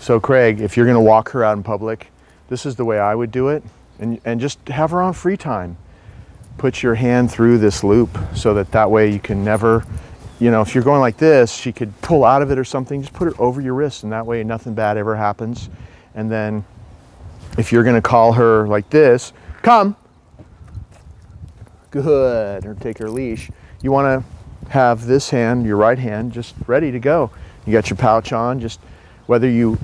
So Craig, if you're going to walk her out in public, this is the way I would do it, and just have her on free time. Put your hand through this loop so that way you can never, if you're going like this, she could pull out of it or something. Just put it over your wrist, and that way nothing bad ever happens. And then if you're going to call her like this, come, good, or take her leash, you want to have this hand, your right hand, just ready to go. You got your pouch on, just whether you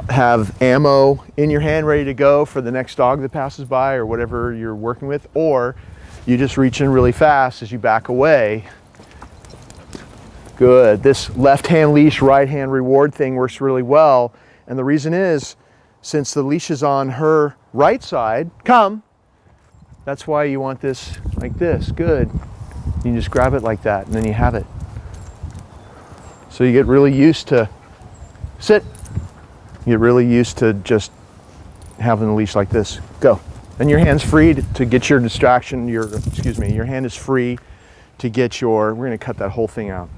have ammo in your hand ready to go for the next dog that passes by or whatever you're working with, or you just reach in really fast as you back away. Good. This left hand leash, right hand reward thing works really well. And the reason is, since the leash is on her right side, come. That's why you want this like this. Good. You can just grab it like that and then you have it. So you get really used to sit. You get really used to just having the leash like this. Go. And your hand's free to get your distraction, your hand is free to get we're gonna cut that whole thing out.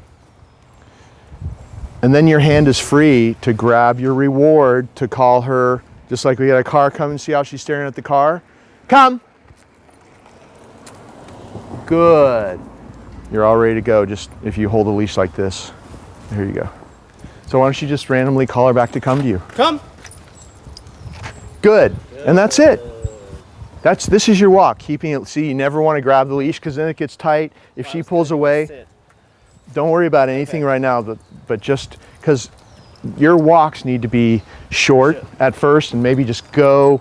And then your hand is free to grab your reward, to call her, just like we got a car coming, see how she's staring at the car? Come. Good. You're all ready to go, just if you hold the leash like this. There you go. So why don't you just randomly call her back to come to you? Come. Good. And that's it. This is your walk, keeping it. See, you never want to grab the leash because then it gets tight. If she pulls away, don't worry about anything right now, but just because your walks need to be short at first, and maybe just go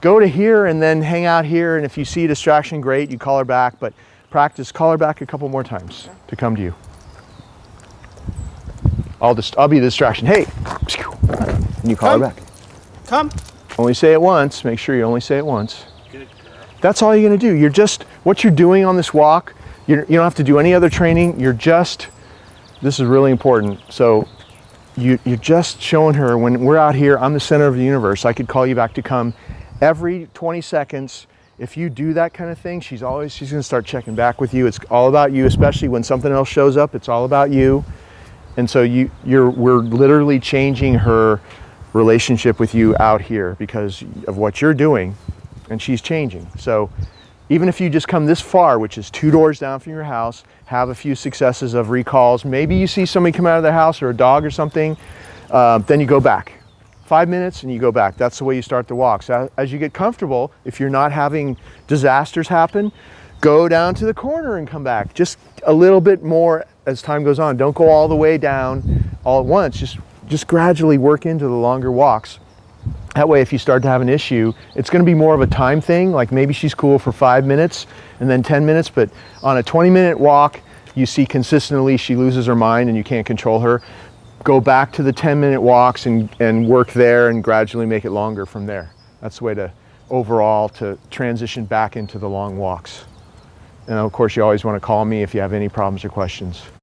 to here and then hang out here. And if you see a distraction, great, you call her back, but practice, call her back a couple more times to come to you. I'll be the distraction. Hey, and you call her back. Come. Only say it once. Make sure you only say it once. That's all you're going to do. What you're doing on this walk, you don't have to do any other training. This is really important. So you're just showing her, when we're out here, I'm the center of the universe. I could call you back to come every 20 seconds. If you do that kind of thing, she's going to start checking back with you. It's all about you, especially when something else shows up. It's all about you. And so we're literally changing her relationship with you out here because of what you're doing. And she's changing. So even if you just come this far, which is 2 doors down from your house, have a few successes of recalls, maybe you see somebody come out of their house or a dog or something, then you go back. 5 minutes and you go back. That's the way you start the walk. So as you get comfortable, if you're not having disasters happen, go down to the corner and come back. Just a little bit more as time goes on. Don't go all the way down all at once. Just gradually work into the longer walks. That way, if you start to have an issue, it's going to be more of a time thing. Like maybe she's cool for 5 minutes and then 10 minutes, but on a 20-minute walk, you see consistently she loses her mind and you can't control her. Go back to the 10-minute walks and work there and gradually make it longer from there. That's the way to transition back into the long walks. And of course, you always want to call me if you have any problems or questions.